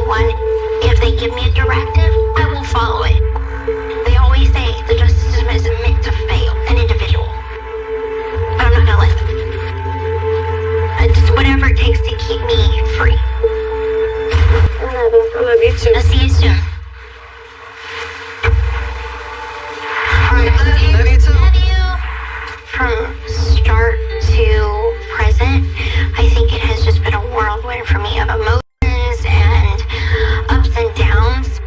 anyone. If they give me a directive, I will follow it. They always say the justice system is meant to fail an individual. But I'm not gonna let them. It's whatever it takes to keep me free. I love you too. I'll see you soon. Love you too. Love you. From start to present, I think it has just been a whirlwind for me of emotions and ups and downs.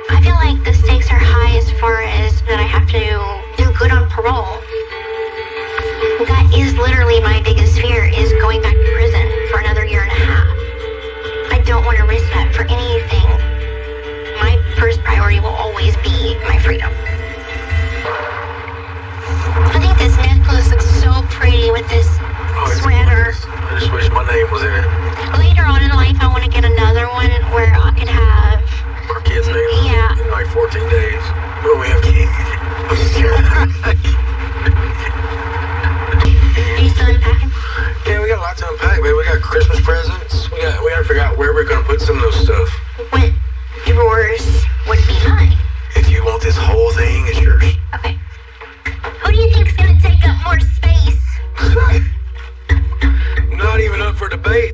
I feel like the stakes are high as far as that I have to do good on parole. That is literally my biggest fear, is going back to prison for another year and a half. I don't want to risk that for anything. My first priority will always be my freedom. I think this necklace looks so pretty with this sweater. I just wish my name was in it. Later on in life, I want to get another one where I could have... Our kids' names? Yeah. In like 14 days. When we have kids. Are you still unpacking? Yeah, we got a lot to unpack, man. We got Christmas presents. We gotta figure out where we're gonna put some of those stuff. What drawers would be mine? If you want this whole thing, it's yours. Okay. Who do you think's gonna take up more space? Not even up for debate.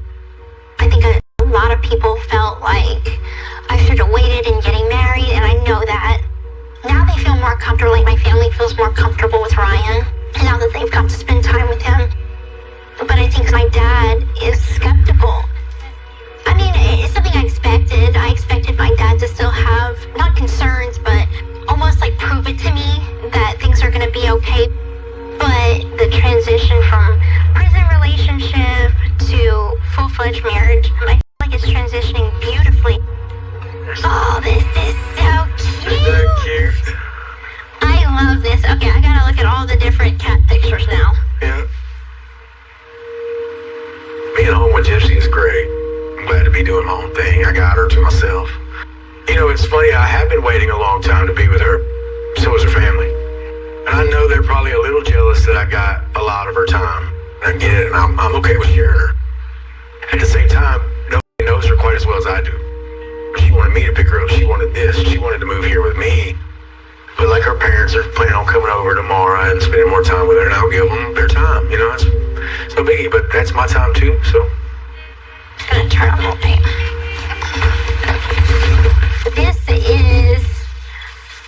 I think a lot of people felt like I should have waited in getting married, and I know that. Now they feel more comfortable, like my family feels more comfortable with Ryan, now that they've got to spend time with him. But I think my dad is skeptical. I mean, it's something I expected. I expected my dad to still have, not concerns, but almost like prove it to me that things are gonna be okay. But the transition from prison relationship to full-fledged marriage, I feel like it's transitioning beautifully. Oh, this is so cute. Isn't that cute? I love this. Okay, I gotta look at all the different cat pictures now. Yeah. Being home with Gypsy is great. I'm glad to be doing my own thing. I got her to myself. You know, it's funny, I have been waiting a long time to be with her. So is her family. And I know they're probably a little jealous that I got a lot of her time. I get it, and I'm okay with sharing her. At the same time, nobody knows her quite as well as I do. She wanted me to pick her up. She wanted this. She wanted to move here with me. But like her parents are planning on coming over tomorrow and spending more time with her, and I'll give them their time. You know, it's no biggie, but that's my time too, so. Just gonna turn on the light. This is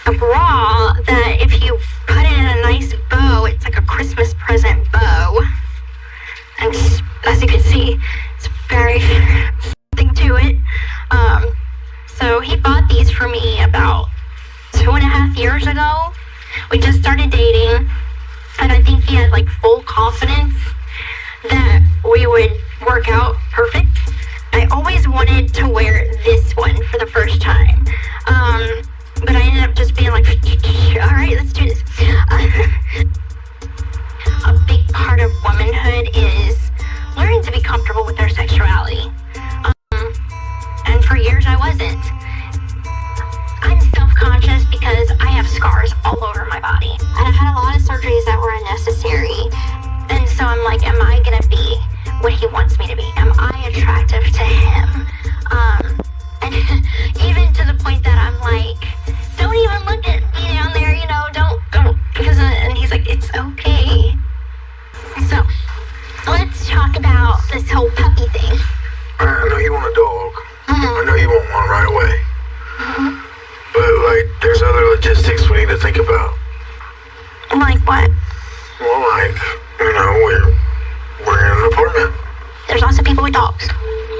a bra that if you put it in a nice bow, it's like a Christmas present bow. And as you can see, it's very something to it. So he bought these for me about 2.5 years ago. We just started dating, and I think he had like full confidence that we would work out perfect. I always wanted to wear this one for the first time. But I ended up just being like, all right, let's do this. A big part of womanhood is learning to be comfortable with their sexuality. And for years I wasn't. I'm self-conscious because I have scars all over my body. And I've had a lot of surgeries that were unnecessary. And so I'm like, am I gonna be what he wants me to be? Am I attractive to him? And even to the point that I'm like, don't even look at me down there, you know, don't, because, and he's like, it's okay. So, let's talk about this whole puppy thing. I know you want a dog. Mm-hmm. I know you want one right away. Mm-hmm. But, like, there's other logistics we need to think about. Like what? Well, like, you know, we're in an apartment. There's lots of people with dogs.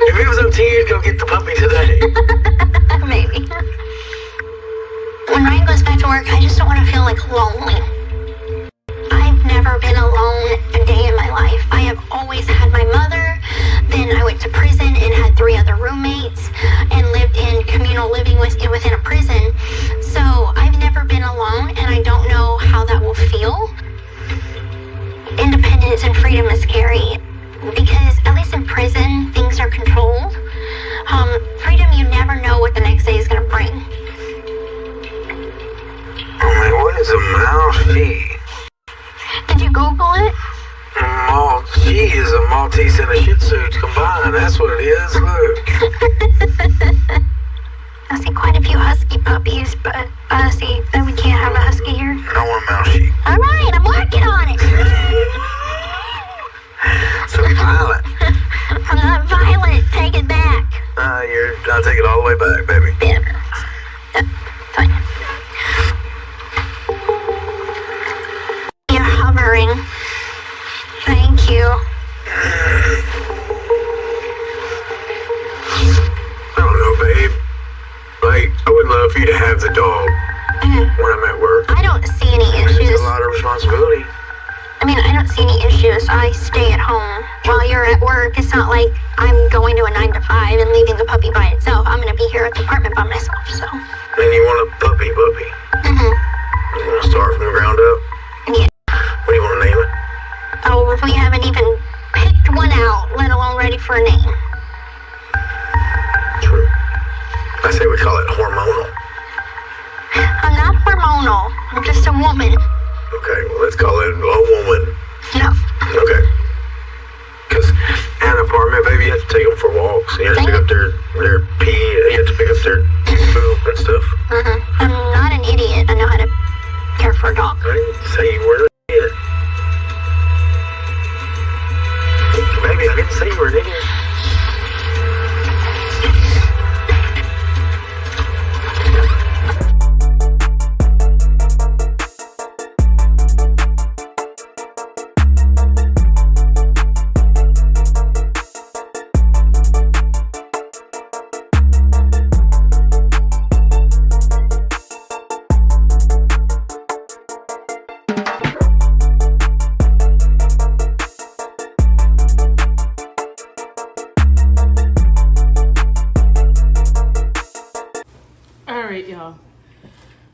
If it was up to you, go get the puppy today. Maybe. When Ryan goes back to work, I just don't want to feel like lonely. I've never been alone a day in my life. I have always had my mother. Then I went to prison and had 3 other roommates and lived in communal living within a prison. So I've never been alone, and I don't know how that will feel. Independence and freedom is scary because at least in prison, things are controlled. Freedom, you never know what the next day is going to bring. I mean, what is a mouse fee? Did you Google it? Mouse She is a Maltese and a Shih Tzu combined. That's what it is. Look. I see quite a few husky puppies, but I see that we can't have a husky here. I want a mouse sheep. All right, I'm working on it. So violent. I'm not violent. Take it back. I'll take it all the way back, baby. Bitter. Fine. You're hovering. Thank you. I don't know, babe. Like, I would love for you to have the dog when I'm at work. I don't see any issues. It's a lot of responsibility. I mean, I don't see any issues. I stay at home while you're at work. It's not like I'm going to a 9 to 5 and leaving the puppy by itself. I'm going to be here at the apartment by myself, so. And you want a puppy? Mm-hmm. You want to start from the ground up? Yeah. What do you want to name it? Oh, we haven't even picked one out, let alone ready for a name. True. I say we call it hormonal. I'm not hormonal. I'm just a woman. Okay, well, let's call it a woman. No. Okay. Because at an apartment, baby, you have to take them for walks. You have to pick up their pee. You have to pick up their poop and stuff. Mm-hmm. I'm not an idiot. I know how to care for a dog. I didn't say you were an idiot. Baby, I didn't say you were an idiot.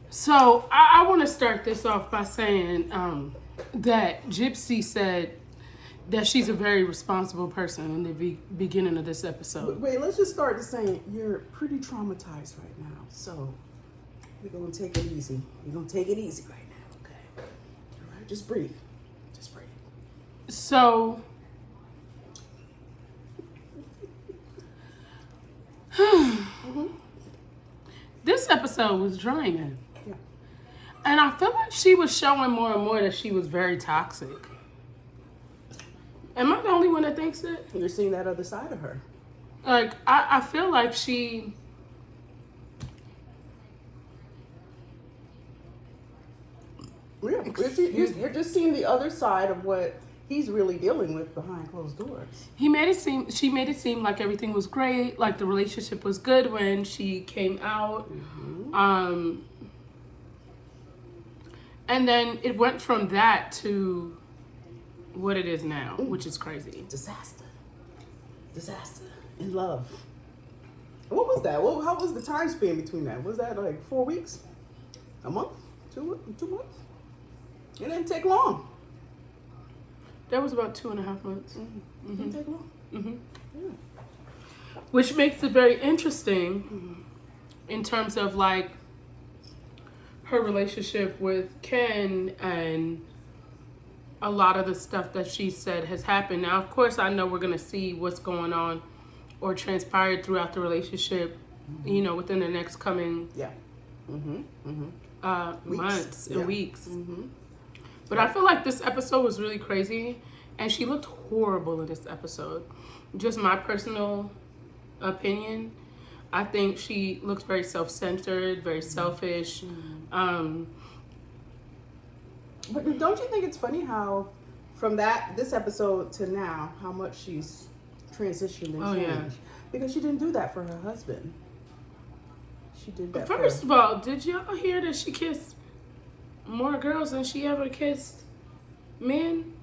So I want to start this off by saying that Gypsy said that she's a very responsible person in the beginning of this episode. Wait, let's just start to saying you're pretty traumatized right now. So we're going to take it easy. We're going to take it easy right now, okay? All right, just breathe. Just breathe. So this episode was draining. Yeah. And I feel like she was showing more and more that she was very toxic. Am I the only one that thinks that? You're seeing that other side of her. Like, I feel like she... Yeah, you're just seeing the other side of what he's really dealing with behind closed doors. She made it seem like everything was great, like the relationship was good when she came out. Mm-hmm. And then it went from that to what it is now, which is crazy. Disaster in love. What was that? How was the time span between that? Was that like 4 weeks? A month? 2 months? It didn't take long. That was about 2.5 months. Mm-hmm. It didn't take long. Mm-hmm. Yeah. Which makes it very interesting in terms of like her relationship with Ken and a lot of the stuff that she said has happened. Now, of course, I know we're going to see what's going on or transpired throughout the relationship, you know, within the next coming months and weeks. Mm-hmm. But I feel like this episode was really crazy, and she looked horrible in this episode. Just my personal opinion. I think she looks very self-centered, very selfish. But don't you think it's funny how from this episode to now, how much she's transitioned and changed? Yeah. Because she didn't do that for her husband. She did that First of all, did y'all hear that she kissed more girls than she ever kissed men?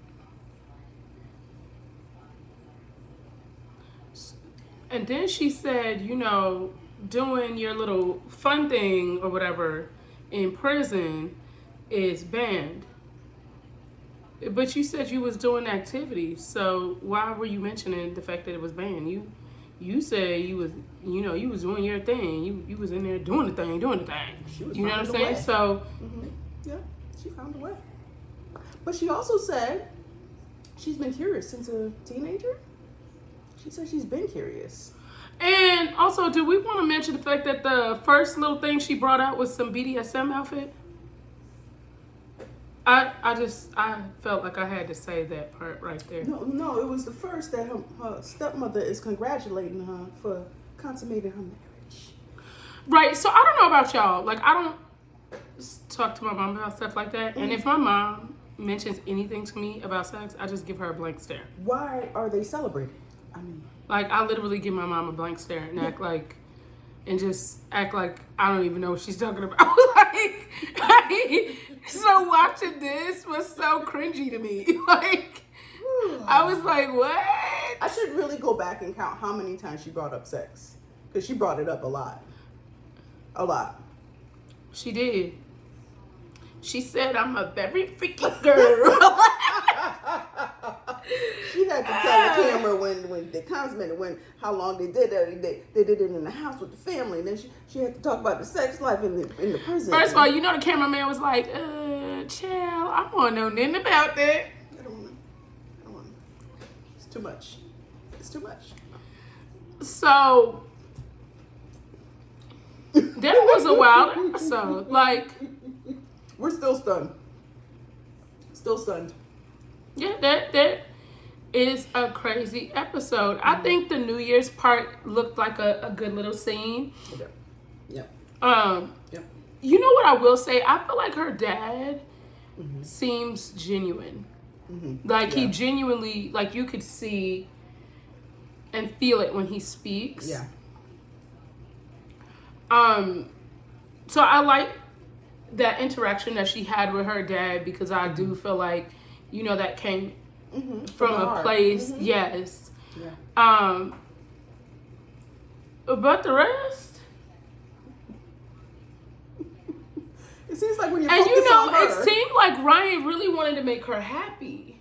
And then she said, you know, doing your little fun thing or whatever in prison is banned. But you said you was doing activities, so why were you mentioning the fact that it was banned? You said you was, you know, you was doing your thing. You was in there doing the thing. She was You know what I'm finding a saying? way. So yeah, she found a way. But she also said she's been curious since a teenager. She said she's been curious. And also, do we want to mention the fact that the first little thing she brought out was some BDSM outfit? I felt like I had to say that part right there. No, it was the first that her stepmother is congratulating her for consummating her marriage. Right, so I don't know about y'all. Like, I don't talk to my mom about stuff like that. And if my mom mentions anything to me about sex, I just give her a blank stare. Why are they celebrating? I mean, like, I literally give my mom a blank stare and act like I don't even know what she's talking about. So watching this was so cringy to me. Like, I was like, what? I should really go back and count how many times she brought up sex. Because she brought it up a lot. A lot. She did. She said, I'm a very freaky girl. She had to tell the camera when they consummated, how long they did it. They did it in the house with the family. And then she had to talk about the sex life in the prison. First of all, you know the cameraman was like, chill, I don't want to know nothing about that. I don't want to. It's too much. It's too much. So, that was a wild episode. Like, we're still stunned. Still stunned. Yeah, that is a crazy episode. I think the New Year's part looked like a good little scene. Yeah. You know what I will say? I feel like her dad seems genuine. Like, he genuinely, like, you could see and feel it when he speaks. Yeah. So I like that interaction that she had with her dad, because I do feel like, you know, that came from a place. Yes. Yeah. But the rest, it seems like when you and focus you know, on her, it seemed like Ryan really wanted to make her happy.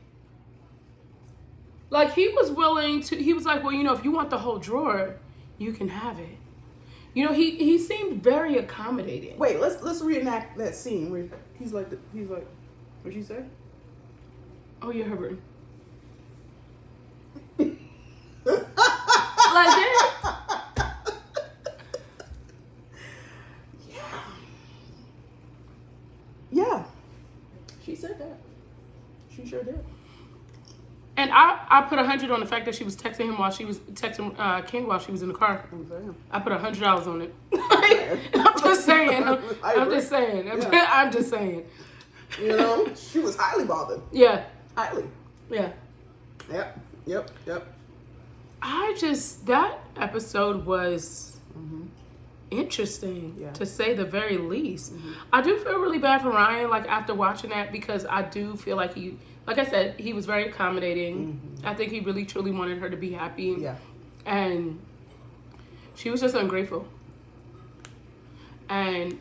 Like, he was willing to. He was like, well, you know, if you want the whole drawer, you can have it. You know, he seemed very accommodating. Wait, let's reenact that scene where he's like, what'd you say? Oh, you're Herbert. Like that? Yeah. She said that. She sure did. And I put 100 on the fact that she was texting him while she was texting King while she was in the car. I put $100 on it. I'm just saying. I'm just saying. I'm just saying. You know, she was highly bothered. Yeah. Highly. Yeah. Yep. That episode was interesting, to say the very least. I do feel really bad for Ryan, like, after watching that, because I do feel like like I said, he was very accommodating. I think he really, truly wanted her to be happy. Yeah. And she was just ungrateful. And,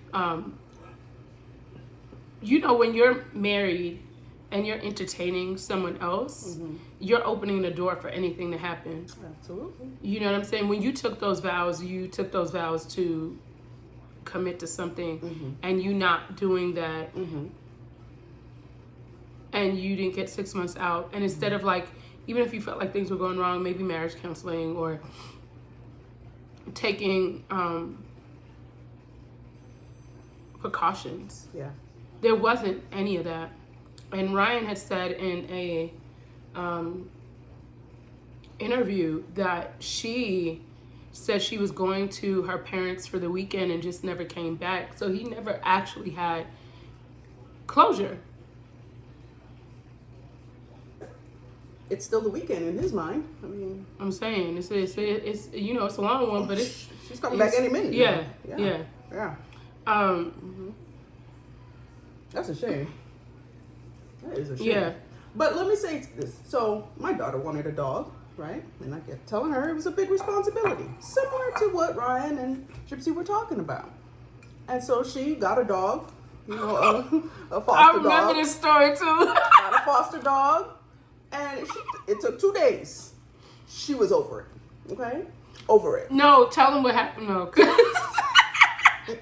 you know, when you're married and you're entertaining someone else, you're opening the door for anything to happen. Absolutely. You know what I'm saying? When you took those vows to commit to something, and you not doing that, and you didn't get 6 months out, and instead of, like, even if you felt like things were going wrong, maybe marriage counseling or taking precautions. Yeah. There wasn't any of that. And Ryan had said in a interview that she said she was going to her parents for the weekend and just never came back. So he never actually had closure. It's still the weekend in his mind. I mean, I'm saying it's you know, it's a long one, but she's coming back any minute. Yeah. That's a shame. That is a shame. Yeah. But let me say this. So my daughter wanted a dog, right? And I kept telling her it was a big responsibility, similar to what Ryan and Gypsy were talking about. And so she got a dog, you know, a foster dog. I remember this story too. Got a foster dog. And it took 2 days. She was over it. Okay? Over it. No, tell them what happened though. 'Cause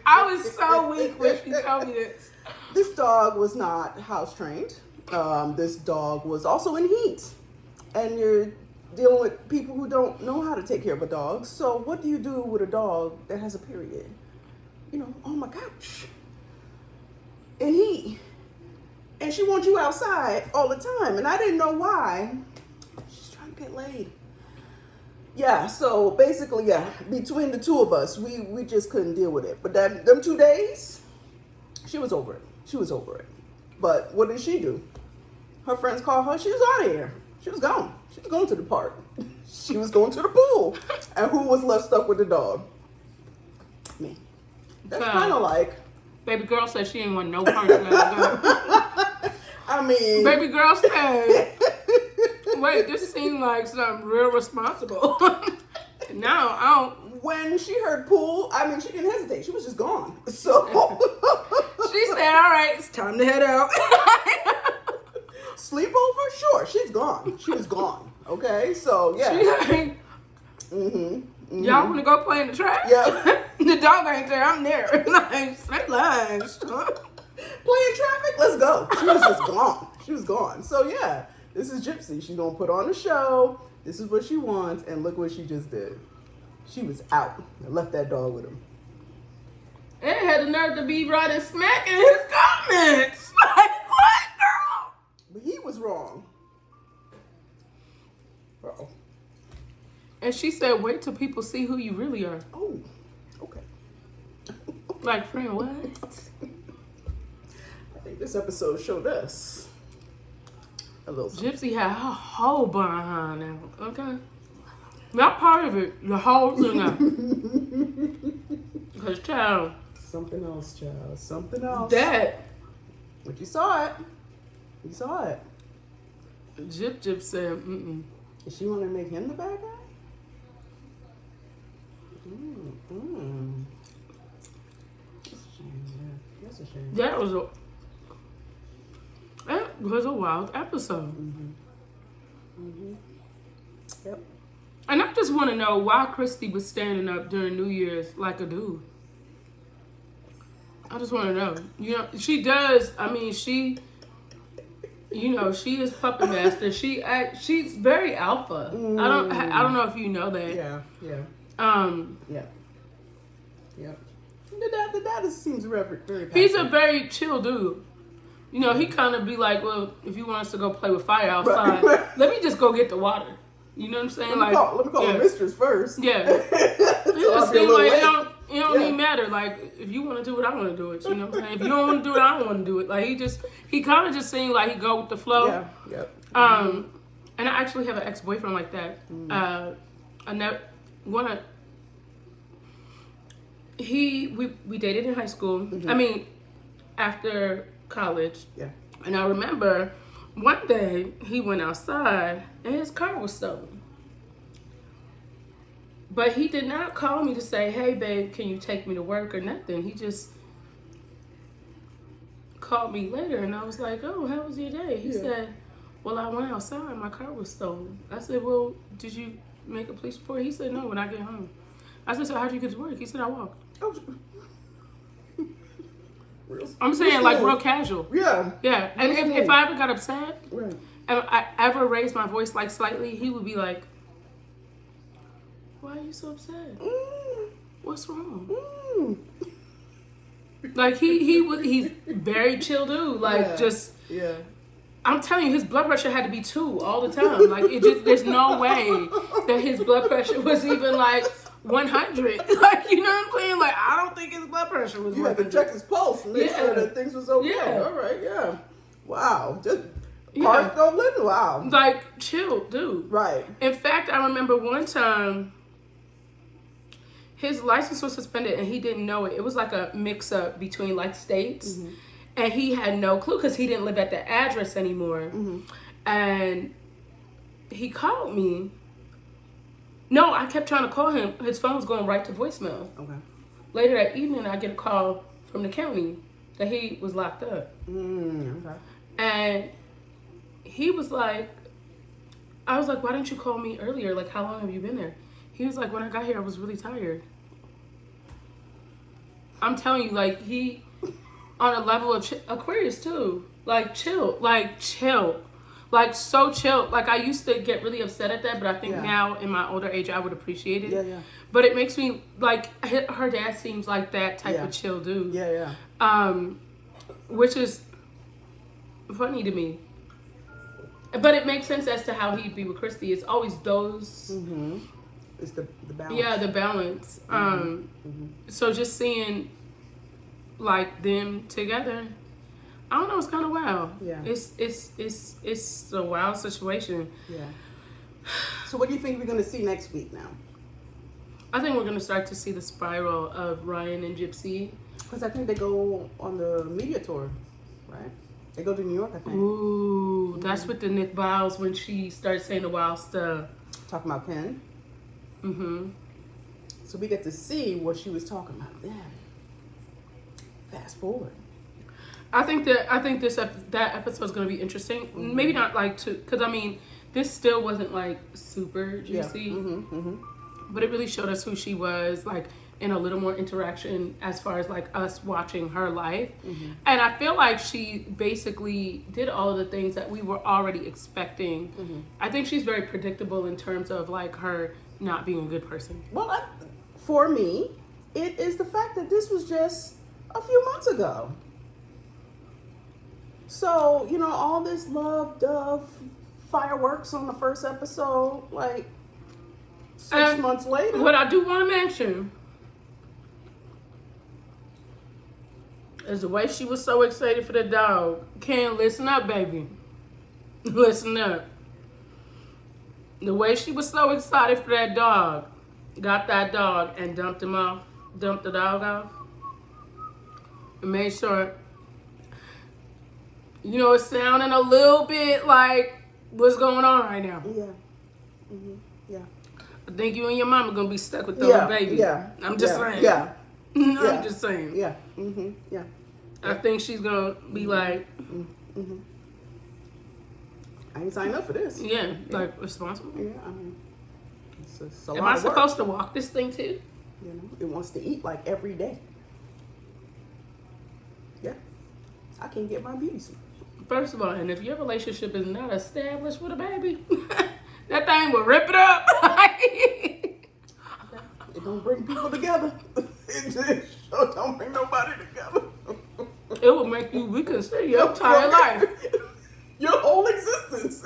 I was so weak when she told me this. This dog was not house trained. This dog was also in heat. and you're dealing with people who don't know how to take care of a dog. So what do you do with a dog that has a period? You know, on my couch. And she wants you outside all the time. And I didn't know why. She's trying to get laid. Yeah, so basically, yeah, between the two of us, we just couldn't deal with it. But them 2 days, she was over it. She was over it. But what did she do? Her friends called her. She was out of here. She was gone. She was going to the park. She was going to the pool. And who was left stuck with the dog? Me. That's kind of like... Baby girl said she ain't want no part of that. I mean... Baby girl said... Wait, this seemed like something real responsible. Now, I don't... When she heard pool, I mean, she didn't hesitate. She was just gone. So... She said, all right, it's time to head out. Sleepover? Sure, she's gone. She was gone. Okay, so, yeah. Y'all want to go play in the trash? Yeah. The dog ain't there. I'm there. Like, straight lines. Playing traffic? Let's go. She was just gone. She was gone. So, yeah, this is Gypsy. She's going to put on a show. This is what she wants. And look what she just did. She was out and left that dog with him. And had the nerve to be writing smack in his comments. Like, what, girl? But he was wrong. Uh-oh. And she said, wait till people see who you really are. Oh, okay. Like, friend, what? I think this episode showed us a little something. Gypsy had her whole behind now, okay? Not part of it, the whole thing out. Because, child. Something else, child. Something else. That. But you saw it. You saw it. Gyp said, Is she want to make him the bad guy? That's a shame, yeah. That's a shame. That was a wild episode. Yep. And I just want to know why Christy was standing up during New Year's like a dude. I just want to know. You know, she does. I mean, she is puppet master. She's very alpha. I don't know if you know that. Yeah. Yeah. The dad seems very passive. He's a very chill dude. You know, he kind of be like, well, if you want us to go play with fire outside, let me just go get the water. You know what I'm saying? Let me call the mistress first. Yeah. It just seems like it don't even matter. Like, if you want to do it, I want to do it. You know what I'm saying? If you don't want to do it, I don't want to do it. Like, he kind of just seemed like he go with the flow. Yeah. Yep. And I actually have an ex-boyfriend like that. We dated in high school. I mean, after college. Yeah. And I remember one day he went outside and his car was stolen. But he did not call me to say, hey, babe, can you take me to work or nothing. He just called me later and I was like, oh, how was your day? He said, well, I went outside and my car was stolen. I said, well, did you make a police report? He said, no, when I get home. I said, so how'd you get to work? He said, I walked. I'm saying like real casual. Yeah. Yeah. And if I ever got upset, right, and I ever raised my voice like slightly, he would be like, why are you so upset? What's wrong? Like he's very chill dude. Like I'm telling you, his blood pressure had to be 2 all the time. Like there's no way that his blood pressure was even like 100. Like, you know what I'm saying? Like, I don't think his blood pressure was 100. You had to check his pulse and make sure that things was okay. Yeah. All right, yeah. Wow. Just park, don't live. Wow. Like, chill, dude. Right. In fact, I remember one time his license was suspended and he didn't know it. It was like a mix-up between like states. And he had no clue because he didn't live at the address anymore. And he called me. No, I kept trying to call him. His phone was going right to voicemail. Okay. Later that evening, I get a call from the county that he was locked up. Okay. And he was like, I was like, why didn't you call me earlier? Like, how long have you been there? He was like, when I got here, I was really tired. I'm telling you, like, he, on a level of Aquarius too. Like, chill. like so chill. Like I used to get really upset at that, but I think Yeah. now in my older age I would appreciate it. Yeah, yeah. But it makes me like her dad seems like that type Yeah. of chill dude. Yeah, yeah. Which is funny to me. But it makes sense as to how he'd be with Christy. It's always those. Mm-hmm. It's the balance. Yeah, the balance. So just seeing like them together, I don't know. It's kind of wild. Yeah. It's a wild situation. Yeah. So what do you think we're going to see next week now? I think we're gonna start to see the spiral of Ryan and Gypsy. Because I think they go on the media tour, right? They go to New York, I think. Ooh, that's with the Nick Biles when she started saying the wild stuff. Talking about Penn. Mm-hmm. So we get to see what she was talking about then. Fast forward. I think that that episode is gonna be interesting. Maybe not like because I mean this still wasn't like super juicy, Yeah. but it really showed us who she was, like in a little more interaction as far as like us watching her life. And I feel like she basically did all of the things that we were already expecting. I think she's very predictable in terms of like her not being a good person. Well, for me, it is the fact that this was just a few months ago. So, you know, all this love, dove, fireworks on the first episode, like 6 months later. What I do want to mention is the way she was so excited for the dog. Ken, listen up, baby. Listen up. The way she was so excited for that dog, got that dog and dumped the dog off, and made sure, you know, it's sounding a little bit like what's going on right now. Yeah. Yeah. I think you and your mama gonna be stuck with those baby. Yeah. I'm just saying. Yeah. I'm just saying. Yeah. Yeah. I think she's gonna be like, I ain't signed up for this. yeah, like responsible. Yeah, I mean, it's a lot Am I of work. supposed to walk this thing too? You know, it wants to eat like every day. Yeah. I can't get my beauty suit. First of all, and if your relationship is not established with a baby, that thing will rip it up. It don't bring people together. It just sure don't bring nobody together. It will make you reconsider your entire life. Your whole existence.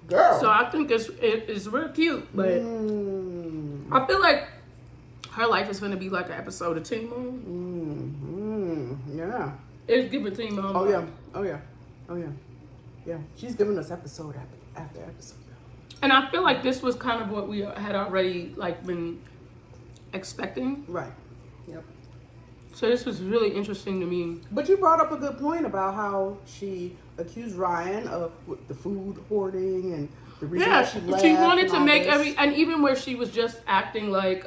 Girl. So I think it's real cute, but I feel like her life is gonna be like an episode of Teen Mom. Yeah. It's giving Teen Mom. Oh, yeah. Oh, yeah. Oh, yeah. Yeah. She's giving us episode after episode. And I feel like this was kind of what we had already like been expecting. Right. Yep. So this was really interesting to me. But you brought up a good point about how she accused Ryan of the food hoarding and the reason why she left. She wanted to and all make this. and even where she was just acting like,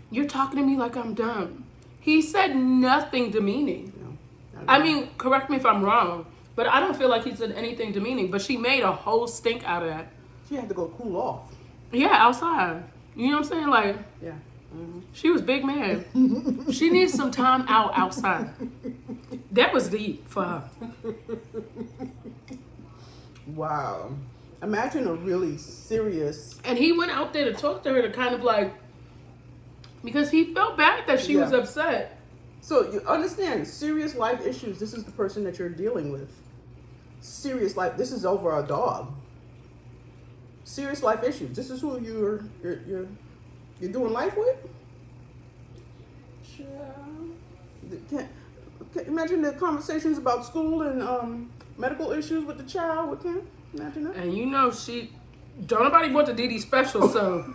you're talking to me like I'm dumb. He said nothing demeaning. No, I mean, correct me if I'm wrong, but I don't feel like he said anything demeaning. But she made a whole stink out of that. she had to go cool off. Yeah, outside. You know what I'm saying? Like, Yeah. she was big mad. She needs some time out outside. That was deep for her. Wow. Imagine a really serious. And he went out there to talk to her to kind of like, because he felt bad that she was Yeah. upset. So you understand serious life issues. This is the person that you're dealing with. Serious life. This is over a dog. Serious life issues. This is who you're doing life with. Can imagine the conversations about school and medical issues with the child with him. Imagine that. And you know don't nobody want the DD special, so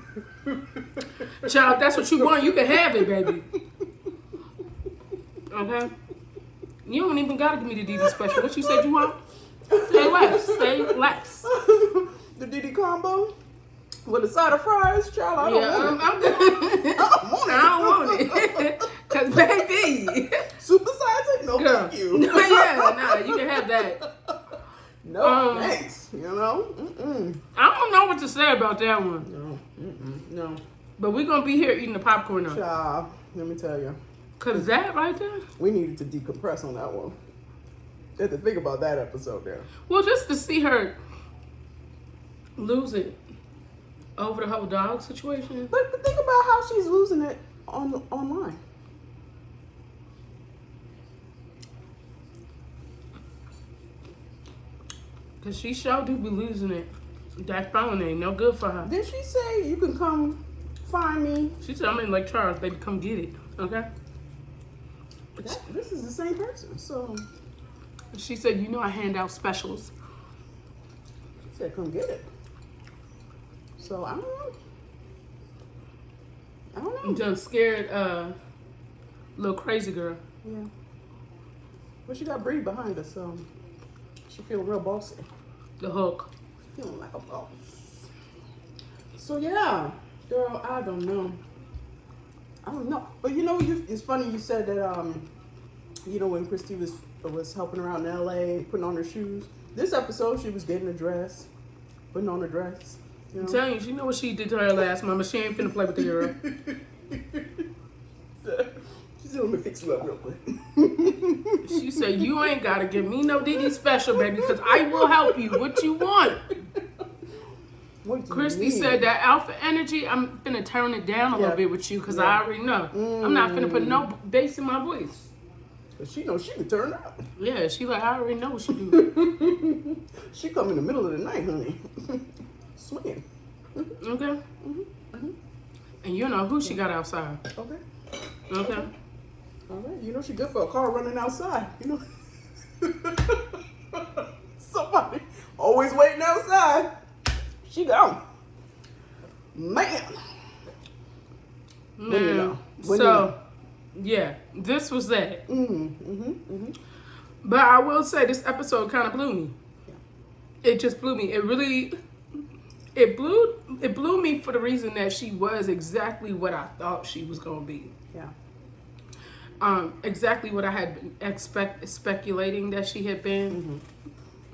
child, that's what you want, you can have it, baby. Okay? You don't even gotta give me the DD special. What you said you want? Say less. Say less. The DD combo with a side of fries, child. I don't want it. I'm good. I don't want it. I don't want it. Cause baby. Supersize it? No, Girl. thank you. Nah, you can have that. No, thanks. You know? Mm-mm. I don't know what to say about that one. No. But we're gonna be here eating the popcorn now. Child, let me tell you. Cause that right there. We needed to decompress on that one. had to think about that episode there. Well, just to see her lose it over the whole dog situation. But think about how she's losing it online. Because she sure do be losing it. That phone ain't no good for her. Did she say you can come find me? She said, I'm in Lake Charles, baby, come get it. Okay? This is the same person, so She said, you know I hand out specials. she said come get it. So I don't know. I'm just scared, little crazy girl. Yeah. But she got Bree behind her, so she feeling real bossy. The hook. Feeling like a boss. So yeah, girl, I don't know. But you know, it's funny you said that you know, when Christy was helping around in LA, putting on her shoes. This episode, she was getting a dress, putting on a dress. You know? I'm telling you, she know what she did to her last mama. She ain't finna play with the girl. She said, let me fix you up real quick. She said, you ain't gotta give me no DD special, baby, because I will help you. What you want? What do Christy you need? said that alpha energy, I'm finna turn it down a little bit with you because I already know. I'm not finna put no bass in my voice. But she knows she can turn up. Yeah, she like, I already know what she do. She come in the middle of the night, honey. Swinging. Okay? And you know who she got outside. Okay. Okay? All right. You know she good for a car running outside. You know. Somebody always waiting outside. She gone. Man. When you know. When you know. Yeah, this was that. But I will say this episode kind of blew me. It just blew me. It blew me for the reason that she was exactly what I thought she was gonna be. Yeah. Exactly what I had been speculating that she had been,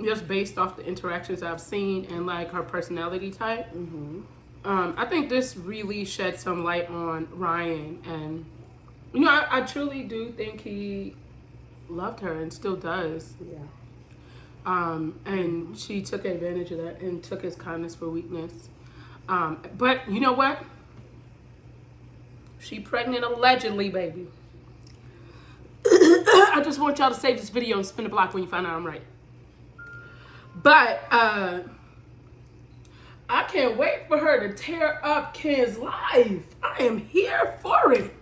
just based off the interactions I've seen and like her personality type. I think this really shed some light on Ryan, and you know, I truly do think he loved her and still does. Yeah. And she took advantage of that and took his kindness for weakness. But you know what? She pregnant allegedly, baby. I just want y'all to save this video and spin the block when you find out I'm right. But I can't wait for her to tear up Ken's life. I am here for it.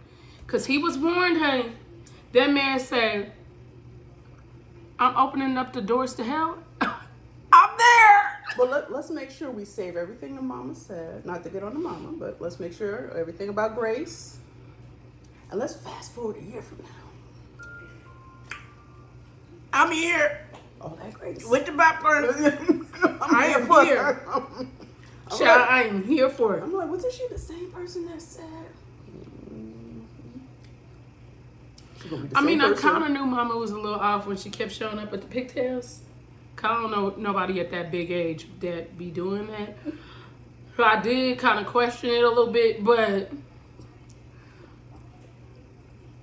Because he was warned, honey. That man said, I'm opening up the doors to hell. I'm there. Well, let's make sure we save everything the mama said. Not to get on the mama, but let's make sure everything about Grace. And let's fast forward a year from now. I'm here. Oh, that Grace. With the popcorn. I am here. Child, I am here for it. I'm like, wasn't she the same person that said? I mean, I kind of knew Mama was a little off when she kept showing up with the pigtails. I don't know nobody at that big age that be doing that. So I did kind of question it a little bit, but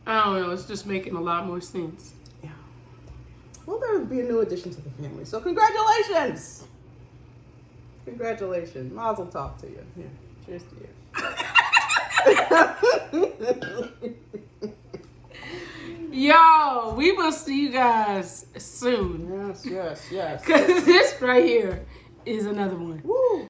I don't know. It's just making a lot more sense. Yeah. Well, there would be a new addition to the family. So congratulations. Congratulations. Mazel tov to you. Yeah. Cheers to you. Yo, we will see you guys soon. Yes. Because this right here is another one. Woo.